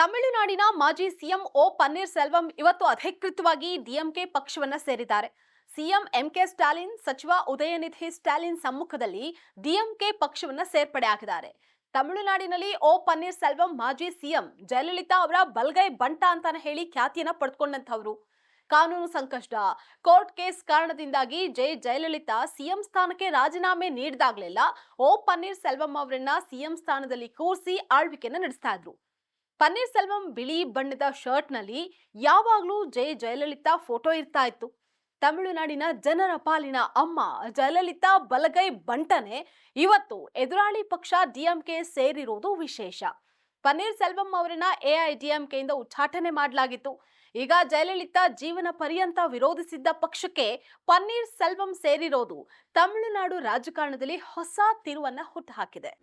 ತಮಿಳುನಾಡಿನ ಮಾಜಿ ಸಿಎಂ ಓ ಪನ್ನೀರ್ ಸೆಲ್ವಂ ಇವತ್ತು ಅಧಿಕೃತವಾಗಿ ಡಿಎಂಕೆ ಪಕ್ಷವನ್ನ ಸೇರಿದ್ದಾರೆ. ಸಿಎಂ ಎಂಕೆ ಸ್ಟಾಲಿನ್, ಸಚಿವ ಉದಯನಿಧಿ ಸ್ಟಾಲಿನ್ ಸಮ್ಮುಖದಲ್ಲಿ ಡಿಎಂಕೆ ಪಕ್ಷವನ್ನ ಸೇರ್ಪಡೆ ಆಗಿದ್ದಾರೆ. ತಮಿಳುನಾಡಿನಲ್ಲಿ ಓ ಪನ್ನೀರ್ ಸೆಲ್ವಂ ಮಾಜಿ ಸಿಎಂ ಜಯಲಲಿತಾ ಅವರ ಬಲ್ಗೈ ಬಂಟ ಅಂತಾನೆ ಹೇಳಿ ಖ್ಯಾತಿಯನ್ನ ಪಡೆದುಕೊಂಡಂತವರು. ಕಾನೂನು ಸಂಕಷ್ಟ, ಕೋರ್ಟ್ ಕೇಸ್ ಕಾರಣದಿಂದಾಗಿ ಜಯಲಲಿತಾ ಸಿಎಂ ಸ್ಥಾನಕ್ಕೆ ರಾಜೀನಾಮೆ ನೀಡಿದಾಗಲೆಲ್ಲ ಓ ಪನ್ನೀರ್ ಸೆಲ್ವಂ ಅವರನ್ನ ಸಿಎಂ ಸ್ಥಾನದಲ್ಲಿ ಕೂರಿಸಿ ಆಳ್ವಿಕೆಯನ್ನ ನಡೆಸ್ತಾ ಇದ್ರು. ಪನ್ನೀರ್ ಸೆಲ್ವಂ ಬಿಳಿ ಬಣ್ಣದ ಶರ್ಟ್ ನಲ್ಲಿ ಯಾವಾಗ್ಲೂ ಜಯಲಲಿತಾ ಫೋಟೋ ಇರ್ತಾ ಇತ್ತು. ತಮಿಳುನಾಡಿನ ಜನರ ಪಾಲಿನ ಅಮ್ಮ ಜಯಲಲಿತಾ ಬಲಗೈ ಬಂಟನೆ ಇವತ್ತು ಎದುರಾಳಿ ಪಕ್ಷ ಡಿಎಂಕೆ ಸೇರಿರುವುದು ವಿಶೇಷ. ಪನ್ನೀರ್ ಸೆಲ್ವಂ ಅವರನ್ನ ಎಐಡಿಎಂಕೆಯಿಂದ ಉಚ್ಚಾಟನೆ ಮಾಡಲಾಗಿತ್ತು. ಈಗ ಜಯಲಲಿತಾ ಜೀವನ ಪರ್ಯಂತ ವಿರೋಧಿಸಿದ್ದ ಪಕ್ಷಕ್ಕೆ ಪನ್ನೀರ್ ಸೆಲ್ವಂ ಸೇರಿರೋದು ತಮಿಳುನಾಡು ರಾಜಕಾರಣದಲ್ಲಿ ಹೊಸ ತಿರುವನ್ನ ಹುಟ್ಟುಹಾಕಿದೆ.